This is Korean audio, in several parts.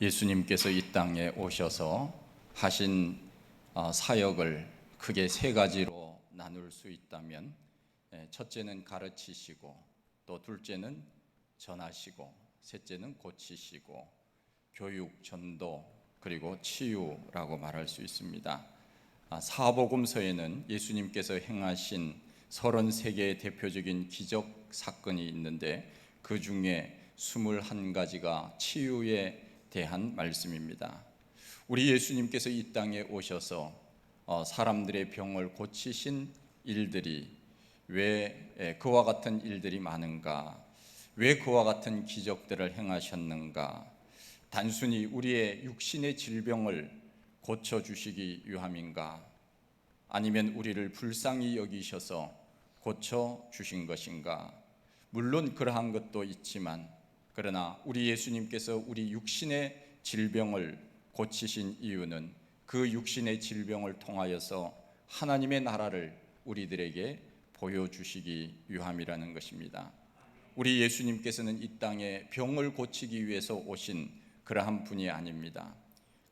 예수님께서 이 땅에 오셔서 하신 사역을 크게 세 가지로 나눌 수 있다면, 첫째는 가르치시고, 또 둘째는 전하시고, 셋째는 고치시고, 교육, 전도, 그리고 치유라고 말할 수 있습니다. 사복음서에는 예수님께서 행하신 33개의 대표적인 기적 사건이 있는데, 그 중에 21가지가 치유에 대한 말씀입니다. 우리 예수님께서 이 땅에 오셔서 사람들의 병을 고치신 일들이 왜 그와 같은 일들이 많은가? 왜 그와 같은 기적들을 행하셨는가? 단순히 우리의 육신의 질병을 고쳐주시기 위함인가? 아니면 우리를 불쌍히 여기셔서 고쳐주신 것인가? 물론 그러한 것도 있지만, 그러나 우리 예수님께서 우리 육신의 질병을 고치신 이유는 그 육신의 질병을 통하여서 하나님의 나라를 우리들에게 보여주시기 위함이라는 것입니다. 우리 예수님께서는 이 땅에 병을 고치기 위해서 오신 그러한 분이 아닙니다.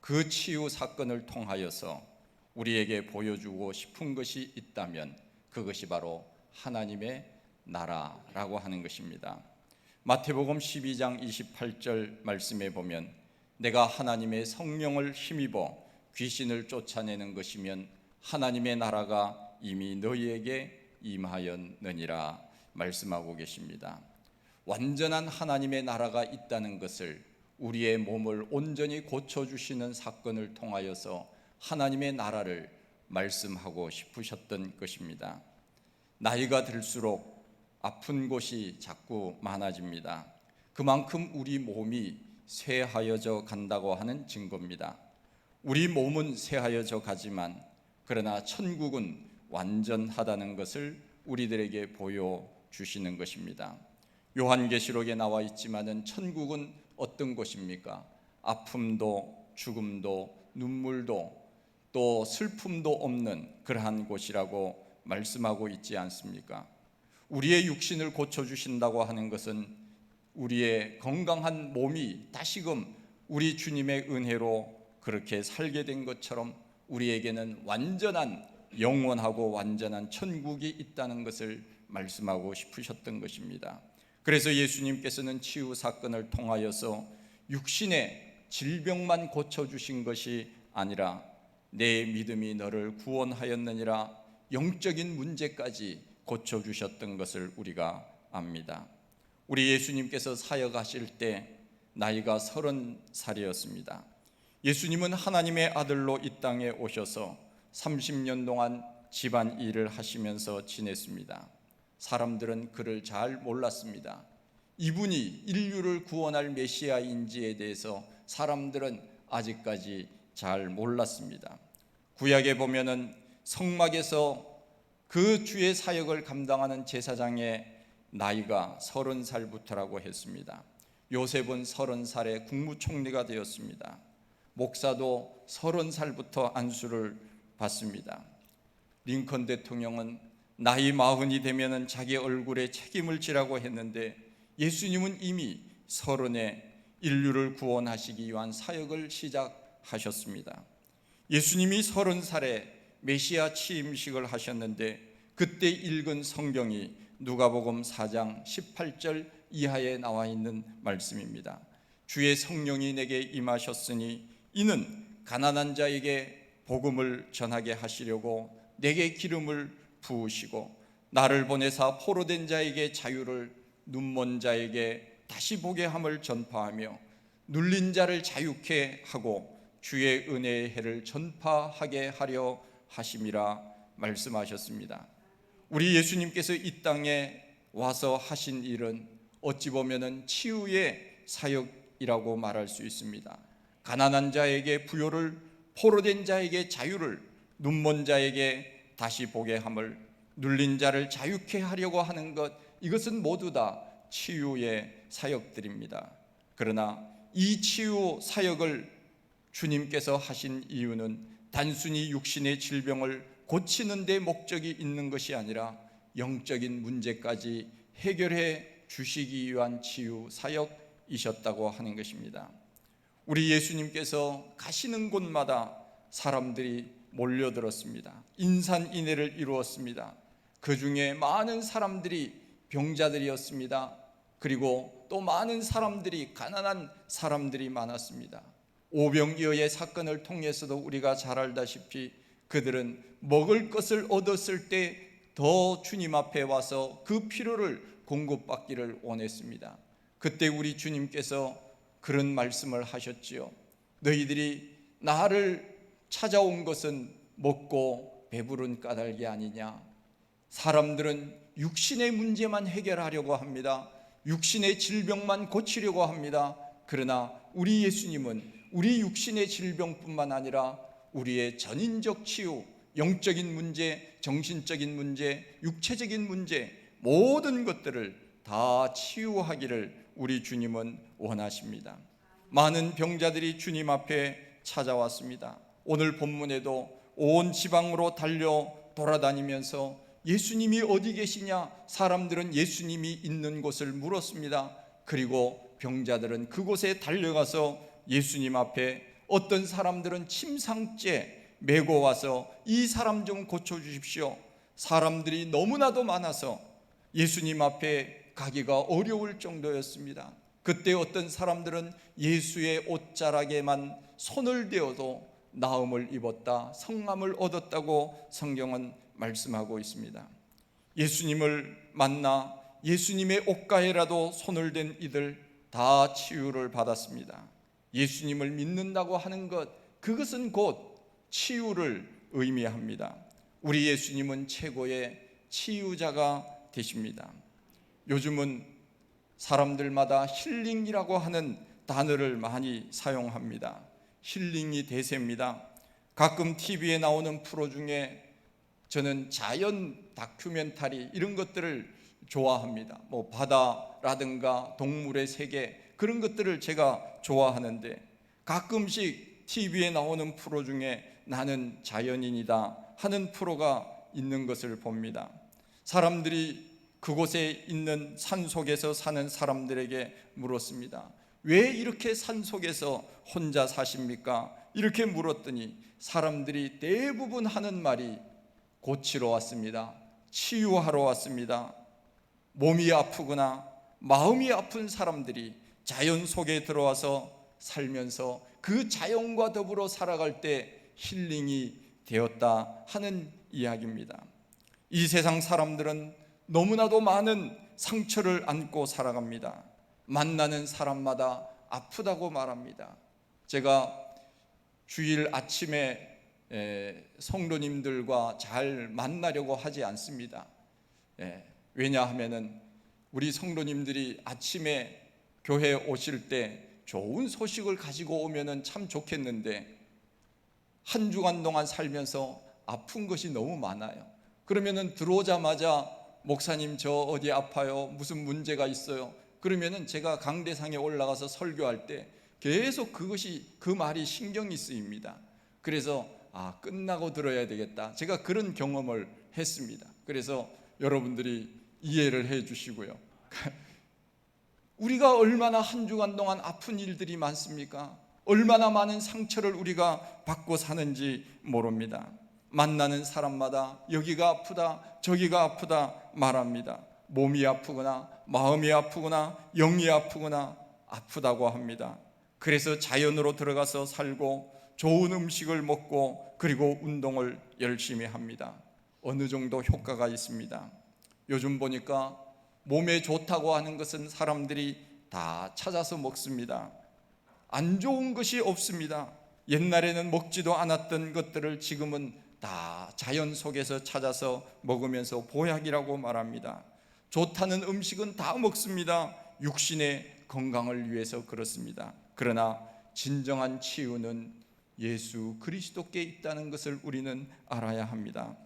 그 치유 사건을 통하여서 우리에게 보여주고 싶은 것이 있다면 그것이 바로 하나님의 나라라고 하는 것입니다. 마태복음 12장 28절 말씀에 보면, 내가 하나님의 성령을 힘입어 귀신을 쫓아내는 것이면 하나님의 나라가 이미 너희에게 임하였느니라 말씀하고 계십니다. 완전한 하나님의 나라가 있다는 것을 우리의 몸을 온전히 고쳐주시는 사건을 통하여서 하나님의 나라를 말씀하고 싶으셨던 것입니다. 나이가 들수록 아픈 곳이 자꾸 많아집니다. 그만큼 우리 몸이 쇠하여져 간다고 하는 증거입니다. 우리 몸은 쇠하여져 가지만 그러나 천국은 완전하다는 것을 우리들에게 보여주시는 것입니다. 요한계시록에 나와 있지만은 천국은 어떤 곳입니까? 아픔도 죽음도 눈물도 또 슬픔도 없는 그러한 곳이라고 말씀하고 있지 않습니까? 우리의 육신을 고쳐주신다고 하는 것은 우리의 건강한 몸이 다시금 우리 주님의 은혜로 그렇게 살게 된 것처럼 우리에게는 완전한 영원하고 완전한 천국이 있다는 것을 말씀하고 싶으셨던 것입니다. 그래서 예수님께서는 치유 사건을 통하여서 육신의 질병만 고쳐주신 것이 아니라 내 믿음이 너를 구원하였느니라 영적인 문제까지 고쳐주셨던 것을 우리가 압니다. 우리 예수님께서 사역하실 때 나이가 30살이었습니다. 예수님은 하나님의 아들로 이 땅에 오셔서 30년 동안 집안 일을 하시면서 지냈습니다. 사람들은 그를 잘 몰랐습니다. 이분이 인류를 구원할 메시아인지에 대해서 사람들은 아직까지 잘 몰랐습니다. 구약에 보면은 성막에서 그 주의 사역을 감당하는 제사장의 나이가 30살부터라고 했습니다. 요셉은 30살에 국무총리가 되었습니다. 목사도 30살부터 안수를 받습니다. 링컨 대통령은 나이 40이 되면 자기 얼굴에 책임을 지라고 했는데 예수님은 이미 30에 인류를 구원하시기 위한 사역을 시작하셨습니다. 예수님이 30살에 메시아 취임식을 하셨는데 그때 읽은 성경이 누가복음 4장 18절 이하에 나와 있는 말씀입니다. 주의 성령이 내게 임하셨으니 이는 가난한 자에게 복음을 전하게 하시려고 내게 기름을 부으시고 나를 보내사 포로된 자에게 자유를, 눈먼 자에게 다시 보게 함을 전파하며 눌린 자를 자유케 하고 주의 은혜의 해를 전파하게 하려 하심이라 말씀하셨습니다. 우리 예수님께서 이 땅에 와서 하신 일은 어찌 보면은 치유의 사역이라고 말할 수 있습니다. 가난한 자에게 부요를, 포로된 자에게 자유를, 눈먼 자에게 다시 보게 함을, 눌린 자를 자유케 하려고 하는 것, 이것은 모두 다 치유의 사역들입니다. 그러나 이 치유 사역을 주님께서 하신 이유는 단순히 육신의 질병을 고치는 데 목적이 있는 것이 아니라 영적인 문제까지 해결해 주시기 위한 치유 사역이셨다고 하는 것입니다. 우리 예수님께서 가시는 곳마다 사람들이 몰려들었습니다. 인산인해를 이루었습니다. 그 중에 많은 사람들이 병자들이었습니다. 그리고 또 많은 사람들이 가난한 사람들이 많았습니다. 오병이어의 사건을 통해서도 우리가 잘 알다시피 그들은 먹을 것을 얻었을 때 더 주님 앞에 와서 그 필요를 공급받기를 원했습니다. 그때 우리 주님께서 그런 말씀을 하셨지요. 너희들이 나를 찾아온 것은 먹고 배부른 까닭이 아니냐. 사람들은 육신의 문제만 해결하려고 합니다. 육신의 질병만 고치려고 합니다. 그러나 우리 예수님은 우리 육신의 질병뿐만 아니라 우리의 전인적 치유, 영적인 문제, 정신적인 문제, 육체적인 문제, 모든 것들을 다 치유하기를 우리 주님은 원하십니다. 많은 병자들이 주님 앞에 찾아왔습니다. 오늘 본문에도 온 지방으로 달려 돌아다니면서 예수님이 어디 계시냐? 사람들은 예수님이 있는 곳을 물었습니다. 그리고 병자들은 그곳에 달려가서 예수님 앞에 어떤 사람들은 침상째 메고 와서 이 사람 좀 고쳐주십시오. 사람들이 너무나도 많아서 예수님 앞에 가기가 어려울 정도였습니다. 그때 어떤 사람들은 예수의 옷자락에만 손을 대어도 나음을 입었다, 성함을 얻었다고 성경은 말씀하고 있습니다. 예수님을 만나 예수님의 옷가에라도 손을 댄 이들 다 치유를 받았습니다. 예수님을 믿는다고 하는 것, 그것은 곧 치유를 의미합니다. 우리 예수님은 최고의 치유자가 되십니다. 요즘은 사람들마다 힐링이라고 하는 단어를 많이 사용합니다. 힐링이 대세입니다. 가끔 TV에 나오는 프로 중에 저는 자연 다큐멘터리 이런 것들을 좋아합니다. 바다라든가 동물의 세계 그런 것들을 제가 좋아하는데 가끔씩 TV에 나오는 프로 중에 나는 자연인이다 하는 프로가 있는 것을 봅니다. 사람들이 그곳에 있는 산속에서 사는 사람들에게 물었습니다. 왜 이렇게 산속에서 혼자 사십니까? 이렇게 물었더니 사람들이 대부분 하는 말이 고치러 왔습니다. 치유하러 왔습니다. 몸이 아프거나 마음이 아픈 사람들이 자연 속에 들어와서 살면서 그 자연과 더불어 살아갈 때 힐링이 되었다 하는 이야기입니다. 이 세상 사람들은 너무나도 많은 상처를 안고 살아갑니다. 만나는 사람마다 아프다고 말합니다. 제가 주일 아침에 성도님들과 잘 만나려고 하지 않습니다. 왜냐하면은 우리 성도님들이 아침에 교회에 오실 때 좋은 소식을 가지고 오면은 참 좋겠는데 한 주간 동안 살면서 아픈 것이 너무 많아요. 그러면은 들어오자마자 목사님 저 어디 아파요? 무슨 문제가 있어요? 그러면은 제가 강대상에 올라가서 설교할 때 계속 그 말이 신경이 쓰입니다. 그래서 끝나고 들어야 되겠다. 제가 그런 경험을 했습니다. 그래서 여러분들이 이해를 해 주시고요. 우리가 얼마나 한 주간 동안 아픈 일들이 많습니까? 얼마나 많은 상처를 우리가 받고 사는지 모릅니다. 만나는 사람마다 여기가 아프다 저기가 아프다 말합니다. 몸이 아프거나 마음이 아프거나 영이 아프거나 아프다고 합니다. 그래서 자연으로 들어가서 살고 좋은 음식을 먹고 그리고 운동을 열심히 합니다. 어느 정도 효과가 있습니다. 요즘 보니까 몸에 좋다고 하는 것은 사람들이 다 찾아서 먹습니다. 안 좋은 것이 없습니다. 옛날에는 먹지도 않았던 것들을 지금은 다 자연 속에서 찾아서 먹으면서 보약이라고 말합니다. 좋다는 음식은 다 먹습니다. 육신의 건강을 위해서 그렇습니다. 그러나 진정한 치유는 예수 그리스도께 있다는 것을 우리는 알아야 합니다.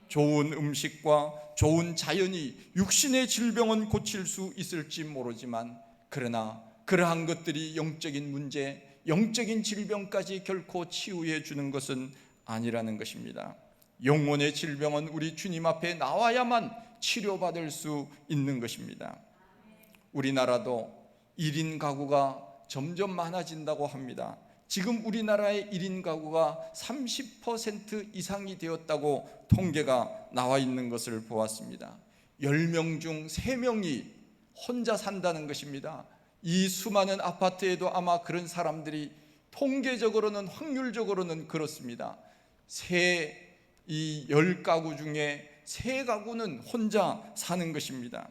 좋은 음식과 좋은 자연이 육신의 질병은 고칠 수 있을지 모르지만 그러나 그러한 것들이 영적인 문제, 영적인 질병까지 결코 치유해 주는 것은 아니라는 것입니다. 영혼의 질병은 우리 주님 앞에 나와야만 치료받을 수 있는 것입니다. 우리나라도 1인 가구가 점점 많아진다고 합니다. 지금 우리나라의 1인 가구가 30% 이상이 되었다고 통계가 나와 있는 것을 보았습니다. 10명 중 3명이 혼자 산다는 것입니다. 이 수많은 아파트에도 아마 그런 사람들이 통계적으로는 확률적으로는 그렇습니다. 이 10가구 중에 3가구는 혼자 사는 것입니다.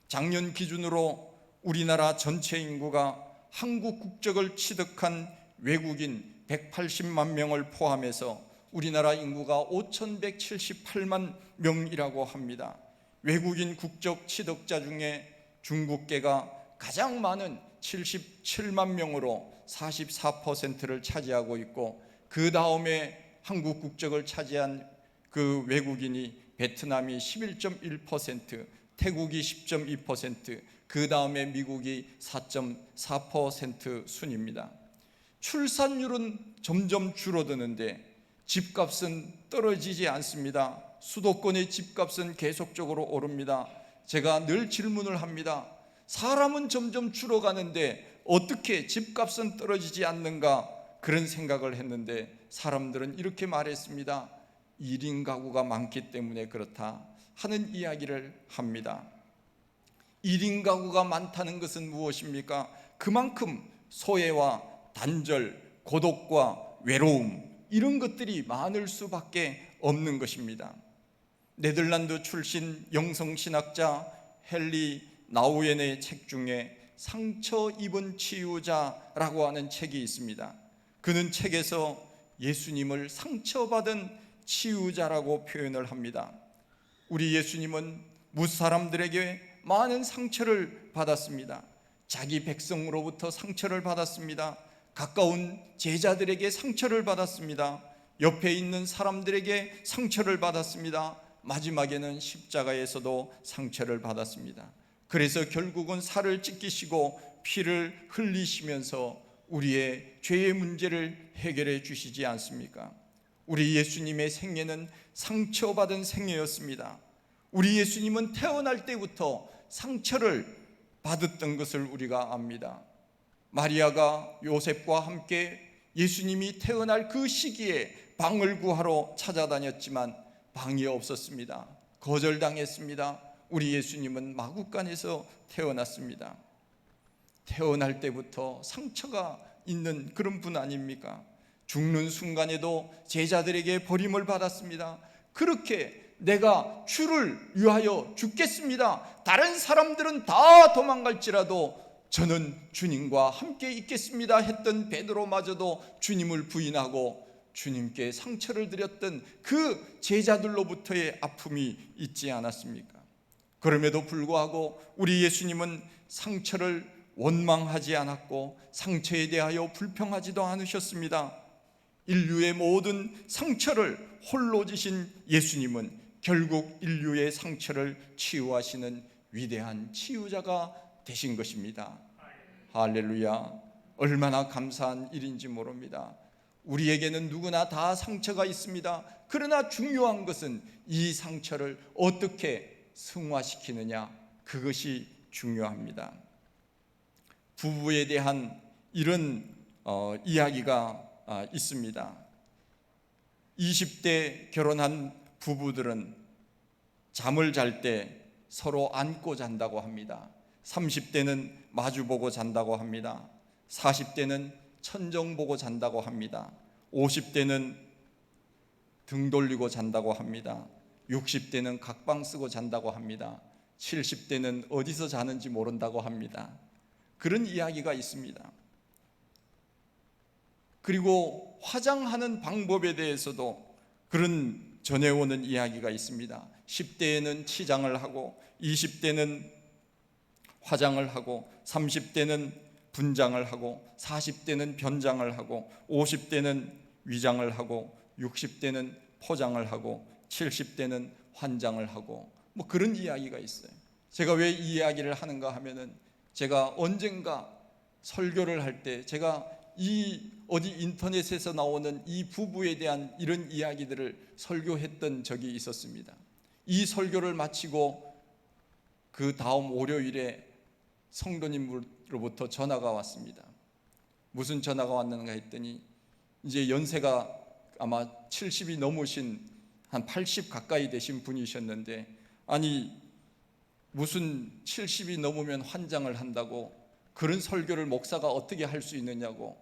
작년 기준으로 우리나라 전체 인구가 한국 국적을 취득한 외국인 180만 명을 포함해서 우리나라 인구가 5,178만 명이라고 합니다. 외국인 국적 취득자 중에 중국계가 가장 많은 77만 명으로 44%를 차지하고 있고, 그 다음에 한국 국적을 차지한 그 외국인이 베트남이 11.1%, 태국이 10.2%, 그 다음에 미국이 4.4% 순입니다. 출산율은 점점 줄어드는데 집값은 떨어지지 않습니다. 수도권의 집값은 계속적으로 오릅니다. 제가 늘 질문을 합니다. 사람은 점점 줄어가는데 어떻게 집값은 떨어지지 않는가, 그런 생각을 했는데 사람들은 이렇게 말했습니다. 1인 가구가 많기 때문에 그렇다 하는 이야기를 합니다. 1인 가구가 많다는 것은 무엇입니까? 그만큼 소외와 단절, 고독과 외로움, 이런 것들이 많을 수밖에 없는 것입니다. 네덜란드 출신 영성신학자 헨리 나우엔의 책 중에 상처 입은 치유자라고 하는 책이 있습니다. 그는 책에서 예수님을 상처받은 치유자라고 표현을 합니다. 우리 예수님은 무사람들에게 많은 상처를 받았습니다. 자기 백성으로부터 상처를 받았습니다. 가까운 제자들에게 상처를 받았습니다. 옆에 있는 사람들에게 상처를 받았습니다. 마지막에는 십자가에서도 상처를 받았습니다. 그래서 결국은 살을 찢기시고 피를 흘리시면서 우리의 죄의 문제를 해결해 주시지 않습니까? 우리 예수님의 생애는 상처받은 생애였습니다. 우리 예수님은 태어날 때부터 상처를 받았던 것을 우리가 압니다. 마리아가 요셉과 함께 예수님이 태어날 그 시기에 방을 구하러 찾아다녔지만 방이 없었습니다. 거절당했습니다. 우리 예수님은 마구간에서 태어났습니다. 태어날 때부터 상처가 있는 그런 분 아닙니까? 죽는 순간에도 제자들에게 버림을 받았습니다. 그렇게 내가 주를 위하여 죽겠습니다. 다른 사람들은 다 도망갈지라도 저는 주님과 함께 있겠습니다 했던 베드로마저도 주님을 부인하고 주님께 상처를 드렸던 그 제자들로부터의 아픔이 있지 않았습니까? 그럼에도 불구하고 우리 예수님은 상처를 원망하지 않았고 상처에 대하여 불평하지도 않으셨습니다. 인류의 모든 상처를 홀로 지신 예수님은 결국 인류의 상처를 치유하시는 위대한 치유자가 되신 것입니다. 할렐루야. 얼마나 감사한 일인지 모릅니다. 우리에게는 누구나 다 상처가 있습니다. 그러나 중요한 것은 이 상처를 어떻게 승화시키느냐, 그것이 중요합니다. 부부에 대한 이런 이야기가 있습니다. 20대 결혼한 부부들은 잠을 잘 때 서로 안고 잔다고 합니다. 30대는 마주보고 잔다고 합니다. 40대는 천정 보고 잔다고 합니다. 50대는 등 돌리고 잔다고 합니다. 60대는 각방 쓰고 잔다고 합니다. 70대는 어디서 자는지 모른다고 합니다. 그런 이야기가 있습니다. 그리고 화장하는 방법에 대해서도 그런 전해오는 이야기가 있습니다. 10대에는 치장을 하고 20대는 화장을 하고 30대는 분장을 하고 40대는 변장을 하고 50대는 위장을 하고 60대는 포장을 하고 70대는 환장을 하고 뭐 그런 이야기가 있어요. 제가 왜 이 이야기를 하는가 하면은 제가 언젠가 설교를 할 때 제가 이 어디 인터넷에서 나오는 이 부부에 대한 이런 이야기들을 설교했던 적이 있었습니다. 이 설교를 마치고 그 다음 월요일에 성도님으로부터 전화가 왔습니다. 무슨 전화가 왔는가 했더니 이제 연세가 아마 70이 넘으신 한 80 가까이 되신 분이셨는데, 아니 무슨 70이 넘으면 환장을 한다고, 그런 설교를 목사가 어떻게 할 수 있느냐고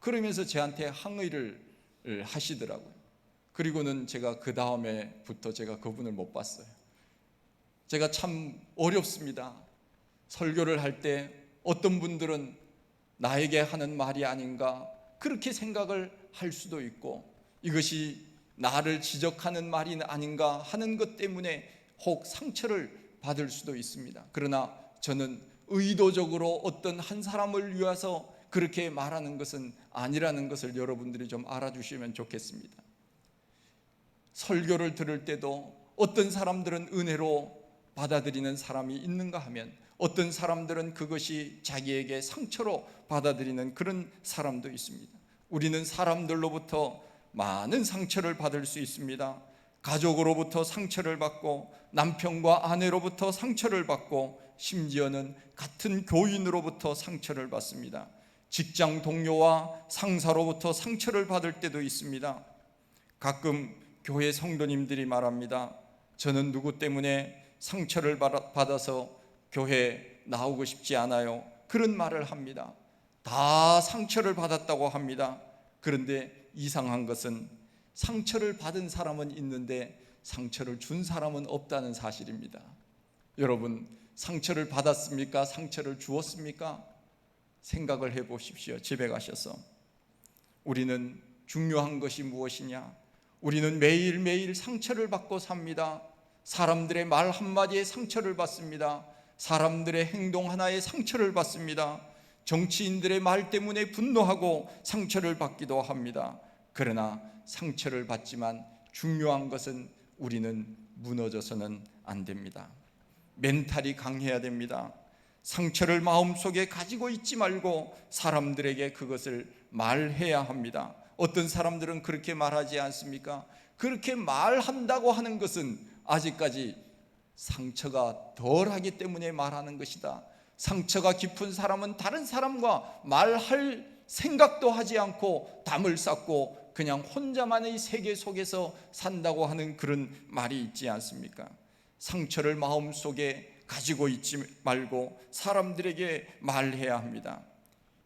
그러면서 저한테 항의를 하시더라고요. 그리고는 제가 그 다음에부터 제가 그분을 못 봤어요. 제가 참 어렵습니다. 설교를 할 때 어떤 분들은 나에게 하는 말이 아닌가 그렇게 생각을 할 수도 있고, 이것이 나를 지적하는 말이 아닌가 하는 것 때문에 혹 상처를 받을 수도 있습니다. 그러나 저는 의도적으로 어떤 한 사람을 위해서 그렇게 말하는 것은 아니라는 것을 여러분들이 좀 알아주시면 좋겠습니다. 설교를 들을 때도 어떤 사람들은 은혜로 받아들이는 사람이 있는가 하면, 어떤 사람들은 그것이 자기에게 상처로 받아들이는 그런 사람도 있습니다. 우리는 사람들로부터 많은 상처를 받을 수 있습니다. 가족으로부터 상처를 받고, 남편과 아내로부터 상처를 받고, 심지어는 같은 교인으로부터 상처를 받습니다. 직장 동료와 상사로부터 상처를 받을 때도 있습니다. 가끔 교회 성도님들이 말합니다. 저는 누구 때문에 상처를 받아서 교회 나오고 싶지 않아요. 그런 말을 합니다. 다 상처를 받았다고 합니다. 그런데 이상한 것은 상처를 받은 사람은 있는데 상처를 준 사람은 없다는 사실입니다. 여러분, 상처를 받았습니까? 상처를 주었습니까? 생각을 해보십시오. 집에 가셔서. 우리는 중요한 것이 무엇이냐? 우리는 매일매일 상처를 받고 삽니다. 사람들의 말 한마디에 상처를 받습니다. 사람들의 행동 하나에 상처를 받습니다. 정치인들의 말 때문에 분노하고 상처를 받기도 합니다. 그러나 상처를 받지만 중요한 것은 우리는 무너져서는 안 됩니다. 멘탈이 강해야 됩니다. 상처를 마음속에 가지고 있지 말고 사람들에게 그것을 말해야 합니다. 어떤 사람들은 그렇게 말하지 않습니까? 그렇게 말한다고 하는 것은 아직까지 상처가 덜하기 때문에 말하는 것이다. 상처가 깊은 사람은 다른 사람과 말할 생각도 하지 않고 담을 쌓고 그냥 혼자만의 세계 속에서 산다고 하는 그런 말이 있지 않습니까? 상처를 마음속에 가지고 있지 말고 사람들에게 말해야 합니다.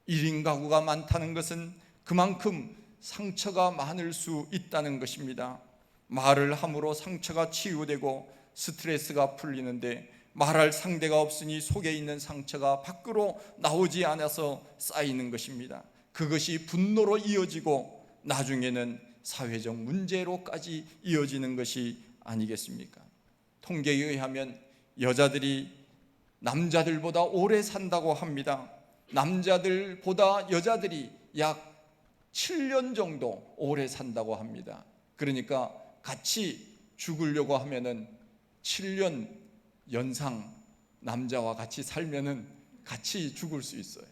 1인 가구가 많다는 것은 그만큼 상처가 많을 수 있다는 것입니다. 말을 함으로 상처가 치유되고 스트레스가 풀리는데, 말할 상대가 없으니 속에 있는 상처가 밖으로 나오지 않아서 쌓이는 것입니다. 그것이 분노로 이어지고 나중에는 사회적 문제로까지 이어지는 것이 아니겠습니까? 통계에 의하면 여자들이 남자들보다 오래 산다고 합니다. 남자들보다 여자들이 약 7년 정도 오래 산다고 합니다. 그러니까 같이 죽으려고 하면은 7년 연상 남자와 같이 살면은 같이 죽을 수 있어요.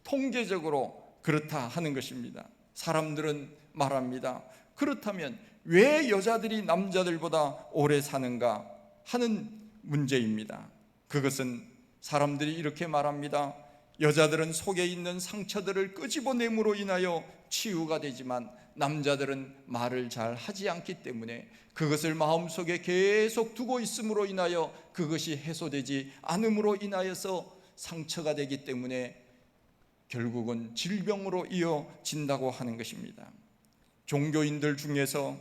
통계적으로 그렇다 하는 것입니다. 사람들은 말합니다. 그렇다면 왜 여자들이 남자들보다 오래 사는가 하는 문제입니다. 그것은 사람들이 이렇게 말합니다. 여자들은 속에 있는 상처들을 끄집어냄으로 인하여 치유가 되지만 남자들은 말을 잘 하지 않기 때문에 그것을 마음속에 계속 두고 있음으로 인하여 그것이 해소되지 않음으로 인하여서 상처가 되기 때문에 결국은 질병으로 이어진다고 하는 것입니다. 종교인들 중에서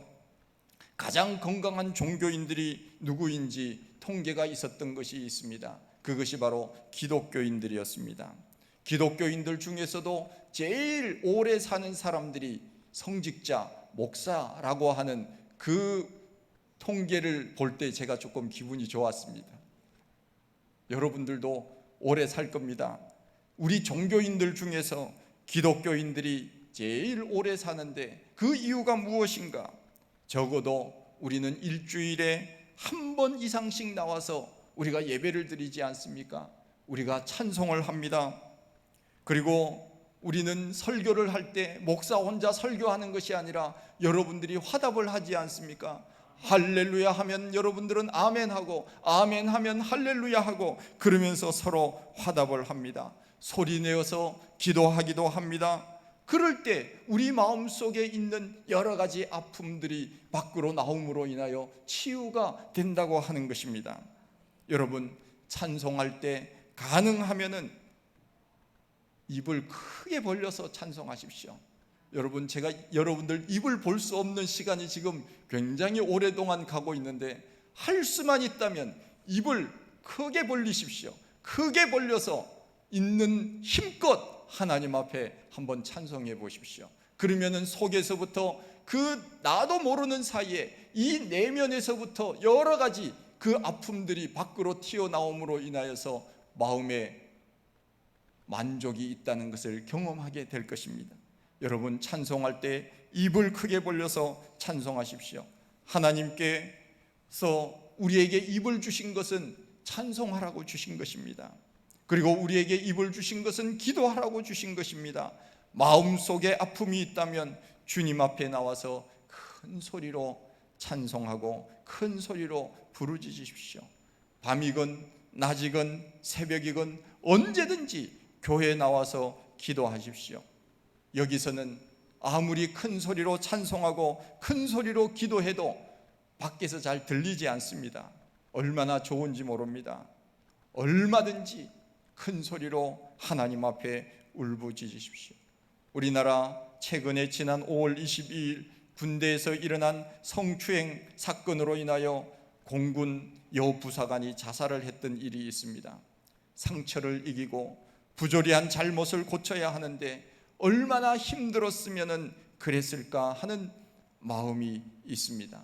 가장 건강한 종교인들이 누구인지 통계가 있었던 것이 있습니다. 그것이 바로 기독교인들이었습니다. 기독교인들 중에서도 제일 오래 사는 사람들이 성직자, 목사라고 하는 그 통계를 볼 때 제가 조금 기분이 좋았습니다. 여러분들도 오래 살 겁니다. 우리 종교인들 중에서 기독교인들이 제일 오래 사는데 그 이유가 무엇인가? 적어도 우리는 일주일에 한 번 이상씩 나와서 우리가 예배를 드리지 않습니까? 우리가 찬송을 합니다. 그리고 우리는 설교를 할 때 목사 혼자 설교하는 것이 아니라 여러분들이 화답을 하지 않습니까? 할렐루야 하면 여러분들은 아멘 하고, 아멘 하면 할렐루야 하고, 그러면서 서로 화답을 합니다. 소리내어서 기도하기도 합니다. 그럴 때 우리 마음속에 있는 여러 가지 아픔들이 밖으로 나옴으로 인하여 치유가 된다고 하는 것입니다. 여러분, 찬송할 때 가능하면은 입을 크게 벌려서 찬송하십시오. 여러분, 제가 여러분들 입을 볼 수 없는 시간이 지금 굉장히 오랫동안 가고 있는데, 할 수만 있다면 입을 크게 벌리십시오. 크게 벌려서 있는 힘껏 하나님 앞에 한번 찬송해 보십시오. 그러면은 속에서부터 그 나도 모르는 사이에 이 내면에서부터 여러 가지 그 아픔들이 밖으로 튀어나옴으로 인하여서 마음에 만족이 있다는 것을 경험하게 될 것입니다. 여러분, 찬송할 때 입을 크게 벌려서 찬송하십시오. 하나님께서 우리에게 입을 주신 것은 찬송하라고 주신 것입니다. 그리고 우리에게 입을 주신 것은 기도하라고 주신 것입니다. 마음속에 아픔이 있다면 주님 앞에 나와서 큰 소리로 찬송하고 큰 소리로 부르짖으십시오. 밤이건 낮이건 새벽이건 언제든지 교회에 나와서 기도하십시오. 여기서는 아무리 큰 소리로 찬송하고 큰 소리로 기도해도 밖에서 잘 들리지 않습니다. 얼마나 좋은지 모릅니다. 얼마든지 큰 소리로 하나님 앞에 울부짖으십시오. 우리나라 최근에 지난 5월 22일 군대에서 일어난 성추행 사건으로 인하여 공군 여부사관이 자살을 했던 일이 있습니다. 상처를 이기고 부조리한 잘못을 고쳐야 하는데 얼마나 힘들었으면 그랬을까 하는 마음이 있습니다.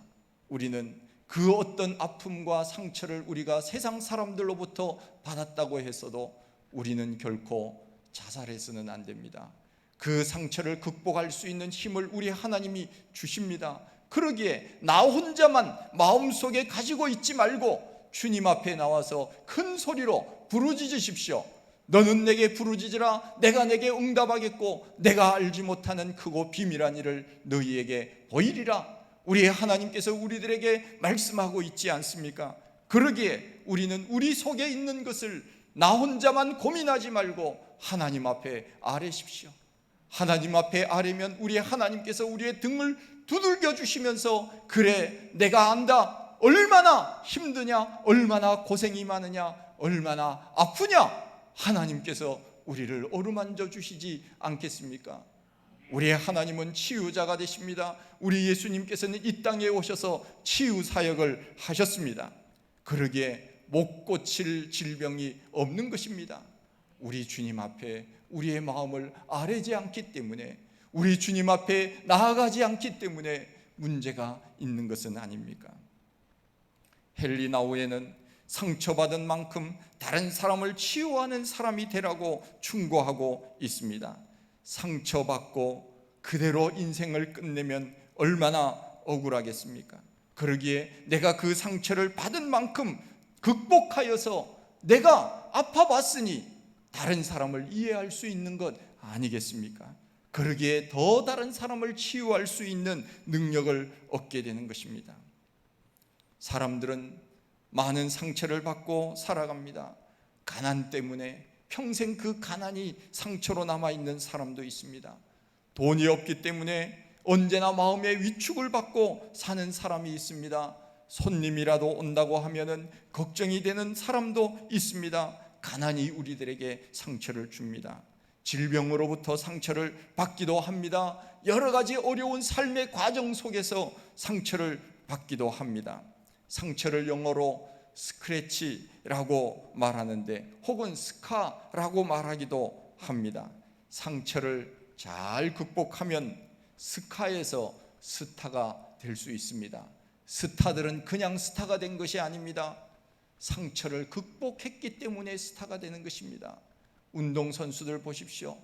우리는 그 어떤 아픔과 상처를 우리가 세상 사람들로부터 받았다고 했어도 우리는 결코 자살해서는 안 됩니다. 그 상처를 극복할 수 있는 힘을 우리 하나님이 주십니다. 그러기에 나 혼자만 마음속에 가지고 있지 말고 주님 앞에 나와서 큰 소리로 부르짖으십시오. 너는 내게 부르짖으라. 내가 내게 응답하겠고 내가 알지 못하는 크고 비밀한 일을 너희에게 보이리라. 우리 하나님께서 우리들에게 말씀하고 있지 않습니까? 그러기에 우리는 우리 속에 있는 것을 나 혼자만 고민하지 말고 하나님 앞에 아뢰십시오. 하나님 앞에 아뢰면 우리 하나님께서 우리의 등을 두들겨 주시면서 그래 내가 안다. 얼마나 힘드냐, 얼마나 고생이 많으냐, 얼마나 아프냐, 하나님께서 우리를 어루만져 주시지 않겠습니까? 우리의 하나님은 치유자가 되십니다. 우리 예수님께서는 이 땅에 오셔서 치유 사역을 하셨습니다. 그러기에 못 고칠 질병이 없는 것입니다. 우리 주님 앞에 우리의 마음을 아뢰지 않기 때문에, 우리 주님 앞에 나아가지 않기 때문에 문제가 있는 것은 아닙니까? 헨리 나우에는 상처받은 만큼 다른 사람을 치유하는 사람이 되라고 충고하고 있습니다. 상처받고 그대로 인생을 끝내면 얼마나 억울하겠습니까? 그러기에 내가 그 상처를 받은 만큼 극복하여서 내가 아파봤으니 다른 사람을 이해할 수 있는 것 아니겠습니까? 그러기에 더 다른 사람을 치유할 수 있는 능력을 얻게 되는 것입니다. 사람들은 많은 상처를 받고 살아갑니다. 가난 때문에 평생 그 가난이 상처로 남아있는 사람도 있습니다. 돈이 없기 때문에 언제나 마음의 위축을 받고 사는 사람이 있습니다. 손님이라도 온다고 하면은 걱정이 되는 사람도 있습니다. 가난이 우리들에게 상처를 줍니다. 질병으로부터 상처를 받기도 합니다. 여러 가지 어려운 삶의 과정 속에서 상처를 받기도 합니다. 상처를 영어로 스크래치라고 말하는데 혹은 스카라고 말하기도 합니다. 상처를 잘 극복하면 스카에서 스타가 될 수 있습니다. 스타들은 그냥 스타가 된 것이 아닙니다. 상처를 극복했기 때문에 스타가 되는 것입니다. 운동선수들 보십시오.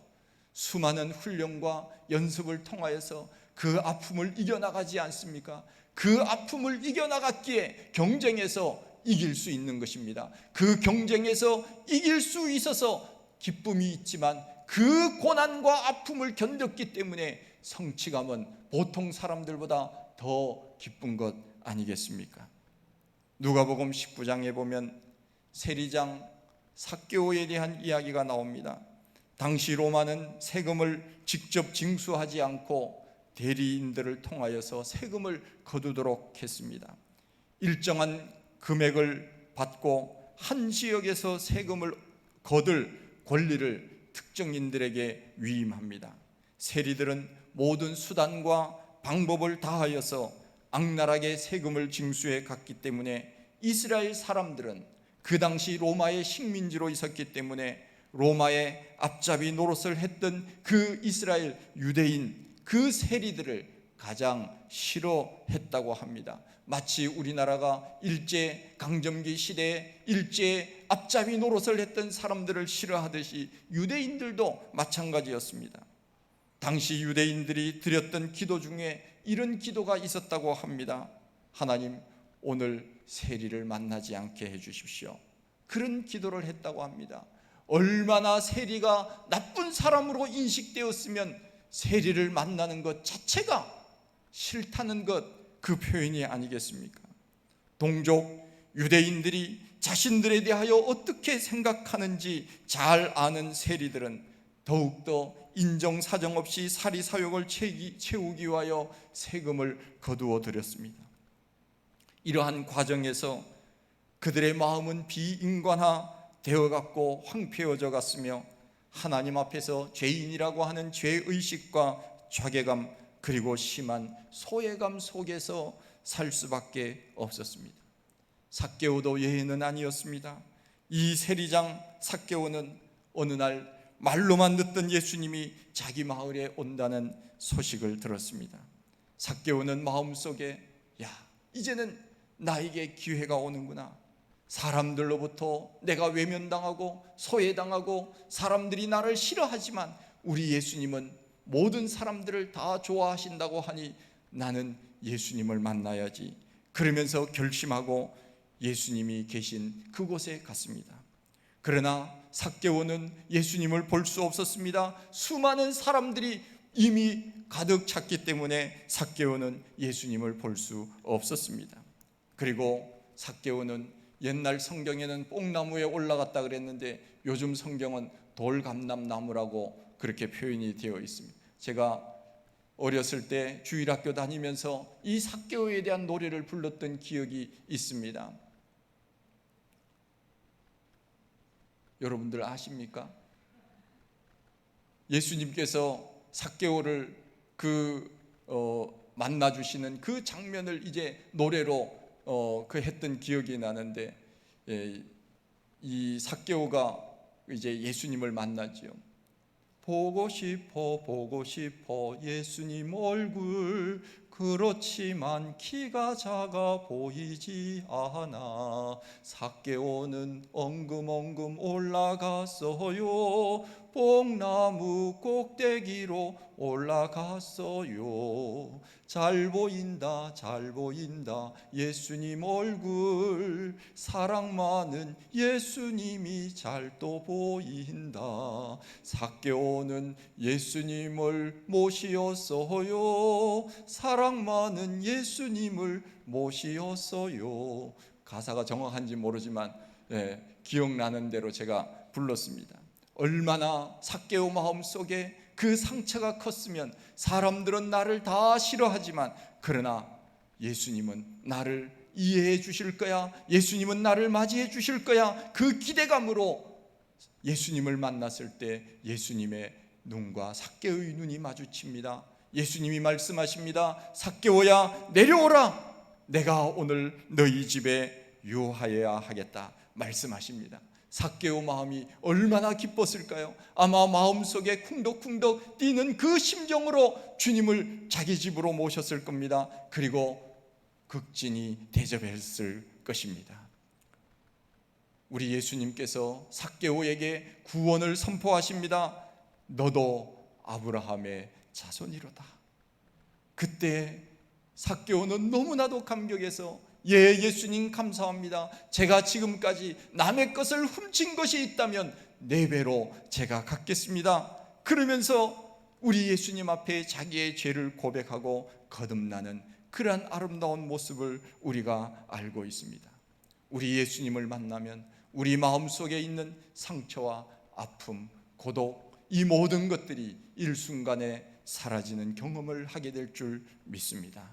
수많은 훈련과 연습을 통하여서 그 아픔을 이겨나가지 않습니까? 그 아픔을 이겨나갔기에 경쟁에서 이길 수 있는 것입니다. 그 경쟁에서 이길 수 있어서 기쁨이 있지만 그 고난과 아픔을 견뎠기 때문에 성취감은 보통 사람들보다 더 기쁜 것 아니겠습니까? 누가복음 19장에 보면 세리장 삭개오에 대한 이야기가 나옵니다. 당시 로마는 세금을 직접 징수하지 않고 대리인들을 통하여서 세금을 거두도록 했습니다. 일정한 금액을 받고 한 지역에서 세금을 거둘 권리를 특정인들에게 위임합니다. 세리들은 모든 수단과 방법을 다하여서 악랄하게 세금을 징수해 갔기 때문에 이스라엘 사람들은 그 당시 로마의 식민지로 있었기 때문에 로마의 앞잡이 노릇을 했던 그 이스라엘 유대인 그 세리들을 가장 싫어했다고 합니다. 마치 우리나라가 일제 강점기 시대에 일제의 앞잡이 노릇을 했던 사람들을 싫어하듯이 유대인들도 마찬가지였습니다. 당시 유대인들이 드렸던 기도 중에 이런 기도가 있었다고 합니다. 하나님, 오늘 세리를 만나지 않게 해주십시오. 그런 기도를 했다고 합니다. 얼마나 세리가 나쁜 사람으로 인식되었으면 세리를 만나는 것 자체가 싫다는 것, 그 표현이 아니겠습니까? 동족 유대인들이 자신들에 대하여 어떻게 생각하는지 잘 아는 세리들은 더욱더 인정사정 없이 사리사욕을 채우기 위하여 세금을 거두어 들였습니다. 이러한 과정에서 그들의 마음은 비인간화되어 갔고 황폐해져 갔으며 하나님 앞에서 죄인이라고 하는 죄의식과 자괴감 그리고 심한 소외감 속에서 살 수밖에 없었습니다. 삭개오도 예외는 아니었습니다. 이 세리장 삭개오는 어느 날 말로만 듣던 예수님이 자기 마을에 온다는 소식을 들었습니다. 삭개오는 마음속에 이제는 나에게 기회가 오는구나. 사람들로부터 내가 외면당하고 소외당하고 사람들이 나를 싫어하지만 우리 예수님은 모든 사람들을 다 좋아하신다고 하니 나는 예수님을 만나야지. 그러면서 결심하고 예수님이 계신 그곳에 갔습니다. 그러나 삭개오는 예수님을 볼 수 없었습니다. 수많은 사람들이 이미 가득 찼기 때문에 삭개오는 예수님을 볼 수 없었습니다. 그리고 삭개오는 옛날 성경에는 뽕나무에 올라갔다 그랬는데 요즘 성경은 돌감람나무라고 그렇게 표현이 되어 있습니다. 제가 어렸을 때 주일학교 다니면서 이 삭개오에 대한 노래를 불렀던 기억이 있습니다. 여러분들 아십니까? 예수님께서 삭개오를 만나주시는 그 장면을 이제 노래로 했던 기억이 나는데, 이 삭개오가 이제 예수님을 만나지요. 보고 싶어 예수님 얼굴, 그렇지만 키가 작아 보이지 않아. 삭개오는 엉금엉금 올라갔어요. 뽕나무 꼭대기로 올라갔어요. 잘 보인다 예수님 얼굴, 사랑 많은 예수님이 잘 또 보인다. 삭개오는 예수님을 모시었어요. 사랑 많은 예수님을 모시었어요. 가사가 정확한지 모르지만 기억나는 대로 제가 불렀습니다. 얼마나 삭개오 마음속에 그 상처가 컸으면 사람들은 나를 다 싫어하지만 그러나 예수님은 나를 이해해 주실 거야, 예수님은 나를 맞이해 주실 거야, 그 기대감으로 예수님을 만났을 때 예수님의 눈과 삭개오의 눈이 마주칩니다. 예수님이 말씀하십니다. 삭개오야, 내려오라. 내가 오늘 너희 집에 유하여야 하겠다 말씀하십니다. 삭개오 마음이 얼마나 기뻤을까요? 아마 마음속에 쿵덕쿵덕 뛰는 그 심정으로 주님을 자기 집으로 모셨을 겁니다. 그리고 극진히 대접했을 것입니다. 우리 예수님께서 삭개오에게 구원을 선포하십니다. 너도 아브라함의 자손이로다. 그때 삭개오는 너무나도 감격해서 예수님 감사합니다. 제가 지금까지 남의 것을 훔친 것이 있다면 4배로 제가 갚겠습니다. 그러면서 우리 예수님 앞에 자기의 죄를 고백하고 거듭나는 그러한 아름다운 모습을 우리가 알고 있습니다. 우리 예수님을 만나면 우리 마음속에 있는 상처와 아픔, 고독, 이 모든 것들이 일순간에 사라지는 경험을 하게 될 줄 믿습니다.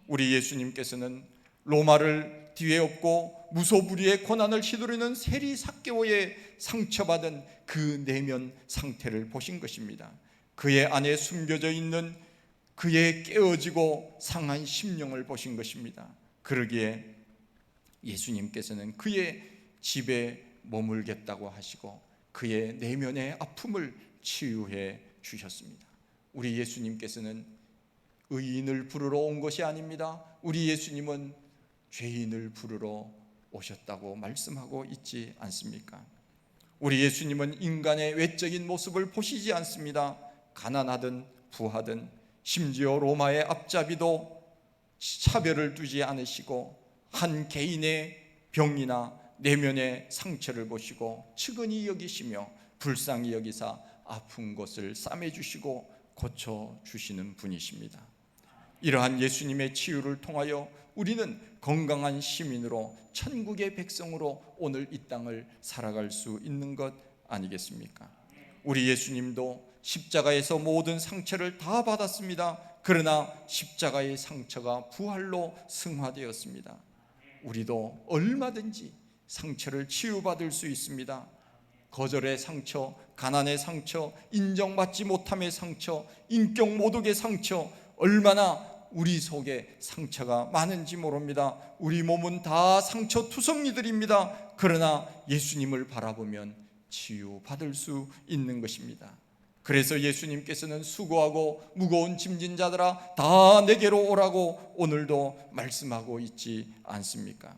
우리 예수님께서는 로마를 뒤에 업고 무소불위의 고난을 휘두르는 세리 삭개오의 상처받은 그 내면 상태를 보신 것입니다. 그의 안에 숨겨져 있는 그의 깨어지고 상한 심령을 보신 것입니다. 그러기에 예수님께서는 그의 집에 머물겠다고 하시고 그의 내면의 아픔을 치유해 주셨습니다. 우리 예수님께서는 의인을 부르러 온 것이 아닙니다. 우리 예수님은 죄인을 부르러 오셨다고 말씀하고 있지 않습니까? 우리 예수님은 인간의 외적인 모습을 보시지 않습니다. 가난하든 부하든 심지어 로마의 앞잡이도 차별을 두지 않으시고 한 개인의 병이나 내면의 상처를 보시고 측은히 여기시며 불쌍히 여기사 아픈 곳을 싸매주시고 고쳐주시는 분이십니다. 이러한 예수님의 치유를 통하여 우리는 건강한 시민으로 천국의 백성으로 오늘 이 땅을 살아갈 수 있는 것 아니겠습니까? 우리 예수님도 십자가에서 모든 상처를 다 받았습니다. 그러나 십자가의 상처가 부활로 승화되었습니다. 우리도 얼마든지 상처를 치유받을 수 있습니다. 거절의 상처, 가난의 상처, 인정받지 못함의 상처, 인격 모독의 상처, 얼마나 우리 속에 상처가 많은지 모릅니다. 우리 몸은 다 상처 투성이들입니다. 그러나 예수님을 바라보면 치유받을 수 있는 것입니다. 그래서 예수님께서는 수고하고 무거운 짐진 자들아 다 내게로 오라고 오늘도 말씀하고 있지 않습니까?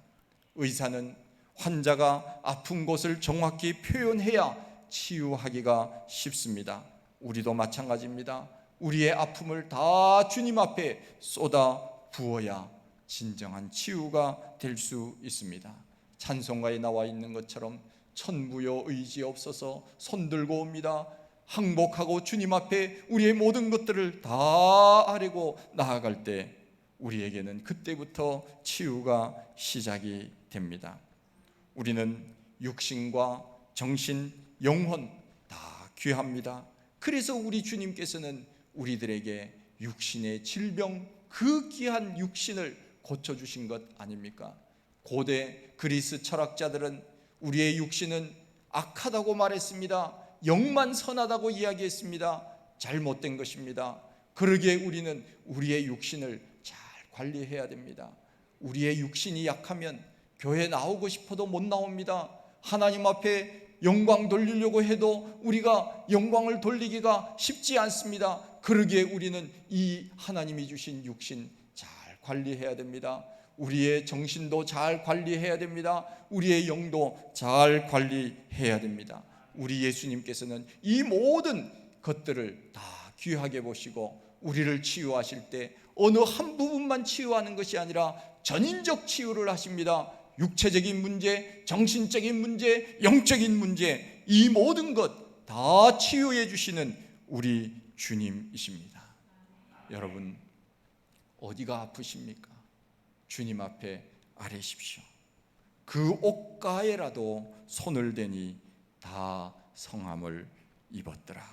의사는 환자가 아픈 곳을 정확히 표현해야 치유하기가 쉽습니다. 우리도 마찬가지입니다. 우리의 아픔을 다 주님 앞에 쏟아 부어야 진정한 치유가 될 수 있습니다. 찬송가에 나와 있는 것처럼 천부여 의지 없어서 손들고 옵니다. 항복하고 주님 앞에 우리의 모든 것들을 다 아뢰고 나아갈 때 우리에게는 그때부터 치유가 시작이 됩니다. 우리는 육신과 정신, 영혼 다 귀합니다. 그래서 우리 주님께서는 우리들에게 육신의 질병, 그 귀한 육신을 고쳐주신 것 아닙니까? 고대 그리스 철학자들은 우리의 육신은 악하다고 말했습니다. 영만 선하다고 이야기했습니다. 잘못된 것입니다. 그러기에 우리는 우리의 육신을 잘 관리해야 됩니다. 우리의 육신이 약하면 교회 나오고 싶어도 못 나옵니다. 하나님 앞에 영광 돌리려고 해도 우리가 영광을 돌리기가 쉽지 않습니다. 그러기에 우리는 이 하나님이 주신 육신 잘 관리해야 됩니다. 우리의 정신도 잘 관리해야 됩니다. 우리의 영도 잘 관리해야 됩니다. 우리 예수님께서는 이 모든 것들을 다 귀하게 보시고 우리를 치유하실 때 어느 한 부분만 치유하는 것이 아니라 전인적 치유를 하십니다. 육체적인 문제, 정신적인 문제, 영적인 문제, 이 모든 것 다 치유해 주시는 우리 주님이십니다. 여러분, 어디가 아프십니까? 주님 앞에 아뢰십시오. 그 옷가에라도 손을 대니 다 성함을 입었더라.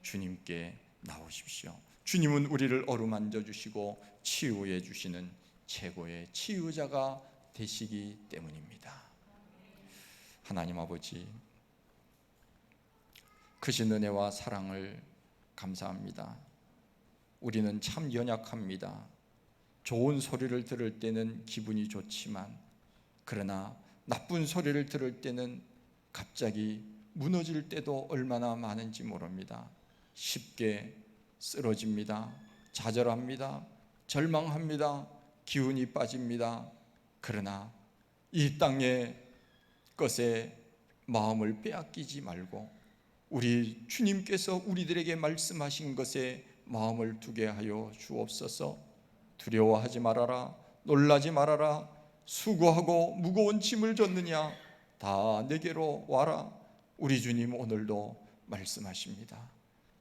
주님께 나오십시오. 주님은 우리를 어루만져 주시고 치유해 주시는 최고의 치유자가 되시기 때문입니다. 하나님 아버지, 크신 은혜와 사랑을 감사합니다. 우리는 참 연약합니다. 좋은 소리를 들을 때는 기분이 좋지만 그러나 나쁜 소리를 들을 때는 갑자기 무너질 때도 얼마나 많은지 모릅니다. 쉽게 쓰러집니다. 좌절합니다. 절망합니다. 기운이 빠집니다. 그러나 이 땅의 것에 마음을 빼앗기지 말고 우리 주님께서 우리들에게 말씀하신 것에 마음을 두게 하여 주옵소서. 두려워하지 말아라. 놀라지 말아라. 수고하고 무거운 짐을 졌느냐? 다 내게로 와라. 우리 주님 오늘도 말씀하십니다.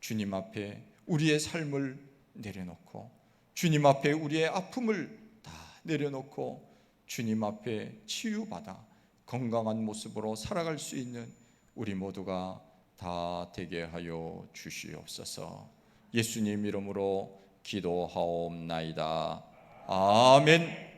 주님 앞에 우리의 삶을 내려놓고 주님 앞에 우리의 아픔을 다 내려놓고 주님 앞에 치유받아 건강한 모습으로 살아갈 수 있는 우리 모두가 다 되게 하여 주시옵소서. 예수님 이름으로 기도하옵나이다. 아멘.